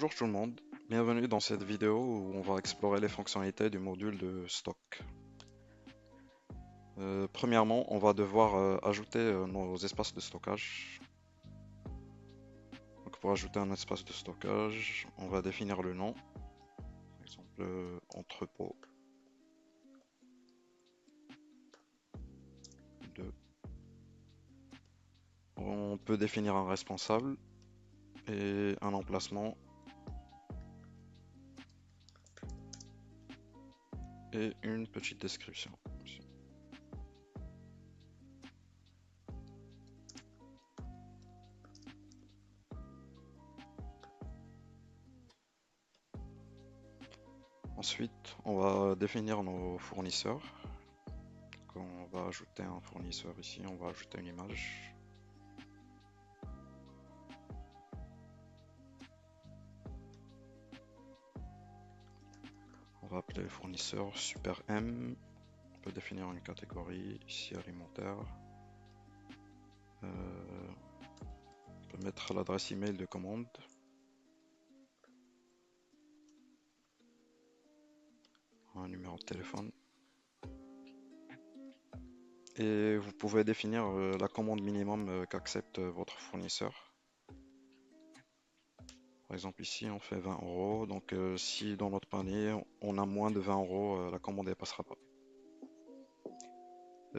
Bonjour tout le monde, bienvenue dans cette vidéo où on va explorer les fonctionnalités du module de stock. Premièrement, on va devoir ajouter nos espaces de stockage. Donc pour ajouter un espace de stockage, on va définir le nom, par exemple entrepôt 2. On peut définir un responsable et un emplacement et une petite description. Ensuite, on va définir nos fournisseurs. Donc, on va ajouter un fournisseur ici, on va ajouter une image. On va appeler le fournisseur super M. On peut définir une catégorie ici alimentaire. On peut mettre l'adresse email de commande. Un numéro de téléphone. Et vous pouvez définir la commande minimum qu'accepte votre fournisseur. Par exemple ici on fait 20 euros. Donc si dans notre panier on a moins de 20 euros, la commande ne passera pas.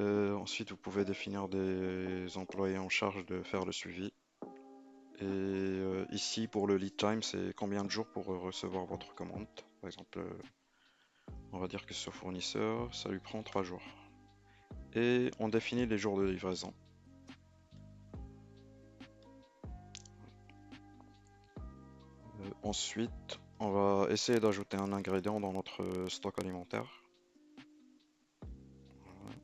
Ensuite vous pouvez définir des employés en charge de faire le suivi. Et ici pour le lead time c'est combien de jours pour recevoir votre commande. Par exemple on va dire que ce fournisseur ça lui prend 3 jours. Et on définit les jours de livraison. Ensuite on va essayer d'ajouter un ingrédient dans notre stock alimentaire. Voilà.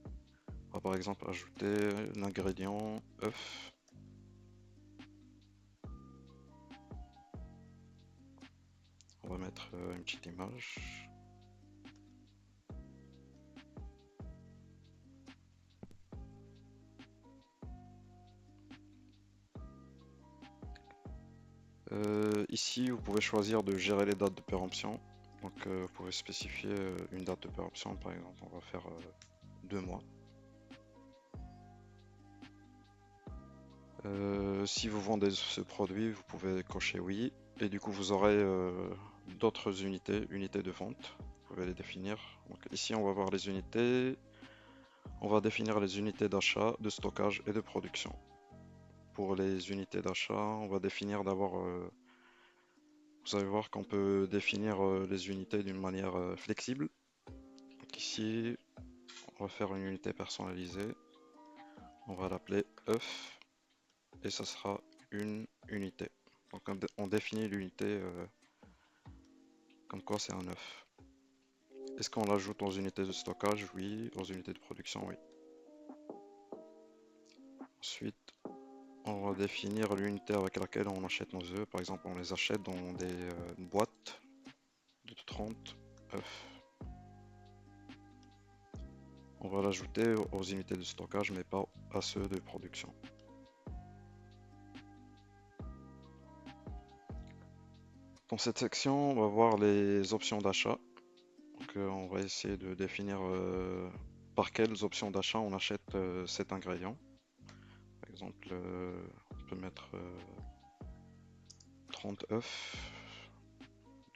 On va par exemple ajouter l'ingrédient œuf. On va mettre une petite image. Ici, vous pouvez choisir de gérer les dates de péremption. Donc, vous pouvez spécifier une date de péremption. Par exemple, on va faire 2 mois. Si vous vendez ce produit, vous pouvez cocher oui. Et du coup, vous aurez d'autres unités de vente. Vous pouvez les définir. Donc, ici, on va voir les unités. On va définir les unités d'achat, de stockage et de production. Pour les unités d'achat, on va définir d'abord. Vous allez voir qu'on peut définir les unités d'une manière flexible. Donc ici, on va faire une unité personnalisée. On va l'appeler œuf et ça sera une unité. Donc on définit l'unité comme quoi c'est un œuf. Est-ce qu'on l'ajoute aux unités de stockage? Oui. Aux unités de production? Oui. Ensuite, on va définir l'unité avec laquelle on achète nos œufs. Par exemple, on les achète dans des boîtes de 30 œufs. On va l'ajouter aux unités de stockage, mais pas à ceux de production. Dans cette section, on va voir les options d'achat. Donc, on va essayer de définir par quelles options d'achat on achète cet ingrédient. Par exemple, on peut mettre 30 œufs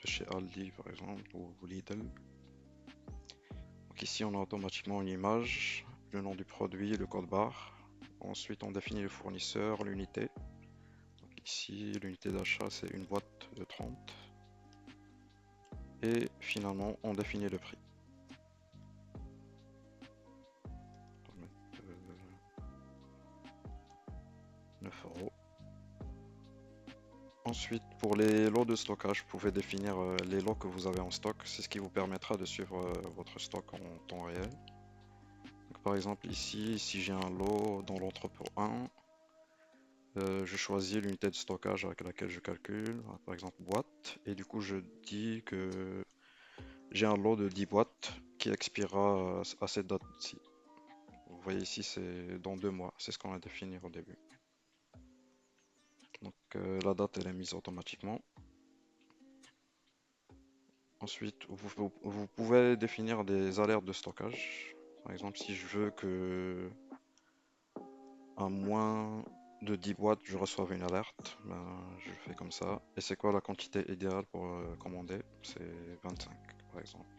de chez Aldi par exemple ou Lidl. Donc ici on a automatiquement une image, le nom du produit, le code barre. Ensuite on définit le fournisseur, l'unité. Donc ici l'unité d'achat c'est une boîte de 30. Et finalement on définit le prix. On va mettre 9 euros. Ensuite, pour les lots de stockage, vous pouvez définir les lots que vous avez en stock. C'est ce qui vous permettra de suivre votre stock en temps réel. Donc, par exemple, ici, si j'ai un lot dans l'entrepôt 1, je choisis l'unité de stockage avec laquelle je calcule, par exemple boîte, et du coup je dis que j'ai un lot de 10 boîtes qui expirera à cette date-ci. Vous voyez ici, c'est dans 2 mois, c'est ce qu'on a défini au début. Donc la date elle est mise automatiquement. Ensuite, vous pouvez définir des alertes de stockage. Par exemple, si je veux que à moins de 10 boîtes, je reçoive une alerte, ben, je fais comme ça. Et c'est quoi la quantité idéale pour commander? C'est 25, par exemple.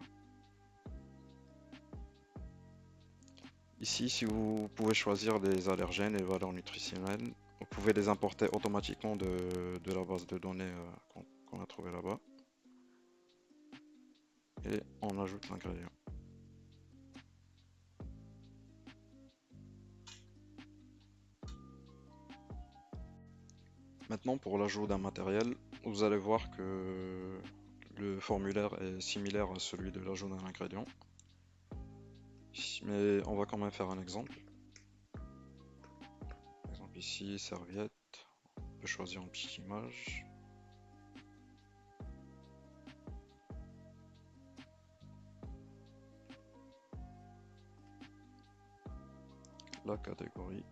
Ici, si vous pouvez choisir des allergènes et valeurs nutritionnelles, vous pouvez les importer automatiquement de la base de données qu'on a trouvé là-bas. Et on ajoute l'ingrédient. Maintenant, pour l'ajout d'un matériel, vous allez voir que le formulaire est similaire à celui de l'ajout d'un ingrédient. Mais on va quand même faire un exemple. Par exemple ici, serviette. On peut choisir une petite image. La catégorie.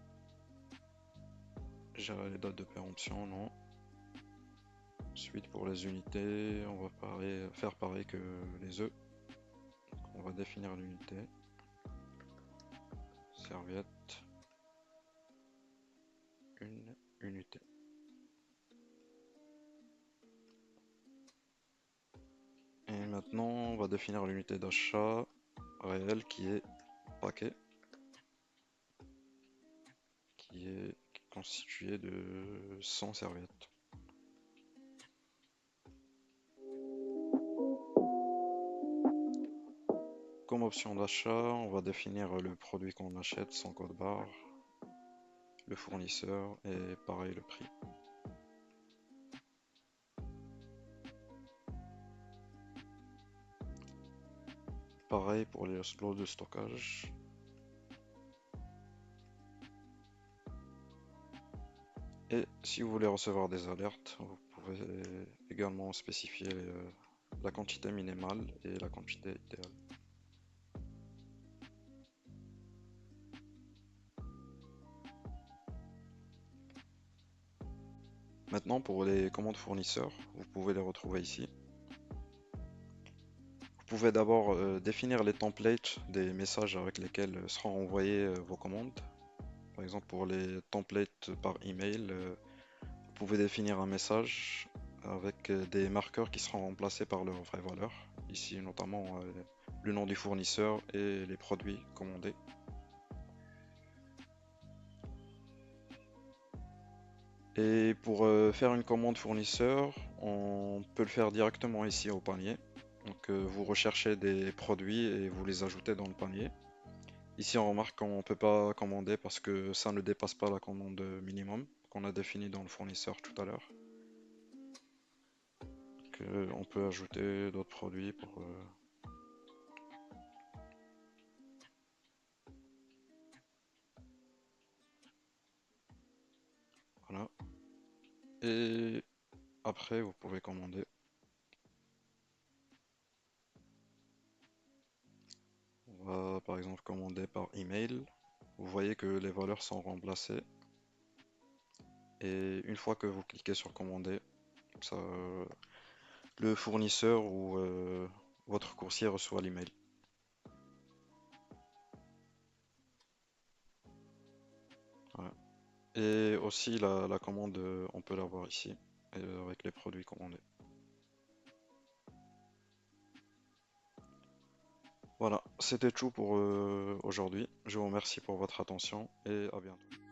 Gérer les dates de péremption, non. Ensuite, pour les unités, on va faire pareil que les œufs. On va définir l'unité. Serviette. Une unité. Et maintenant, on va définir l'unité d'achat réelle qui est paquet, qui est constitué de 100 serviettes. Comme option d'achat, on va définir le produit qu'on achète, son code barre, le fournisseur et pareil le prix. Pareil pour les slots de stockage. Et si vous voulez recevoir des alertes, vous pouvez également spécifier la quantité minimale et la quantité idéale. Maintenant, pour les commandes fournisseurs, vous pouvez les retrouver ici. Vous pouvez d'abord définir les templates des messages avec lesquels seront envoyées vos commandes. Par exemple, pour les templates par email, vous pouvez définir un message avec des marqueurs qui seront remplacés par leur vraie valeur. Ici, notamment le nom du fournisseur et les produits commandés. Et pour faire une commande fournisseur, on peut le faire directement ici au panier. Donc vous recherchez des produits et vous les ajoutez dans le panier. Ici on remarque qu'on ne peut pas commander parce que ça ne dépasse pas la commande minimum qu'on a définie dans le fournisseur tout à l'heure. On peut ajouter d'autres produits pour... Voilà. Et après vous pouvez commander. On va par exemple commander par email. Vous voyez que les valeurs sont remplacées. Et une fois que vous cliquez sur commander, ça, le fournisseur ou votre coursier reçoit l'email. Voilà. Et aussi la commande, on peut la voir ici, avec les produits commandés. Voilà, c'était tout pour aujourd'hui. Je vous remercie pour votre attention et à bientôt.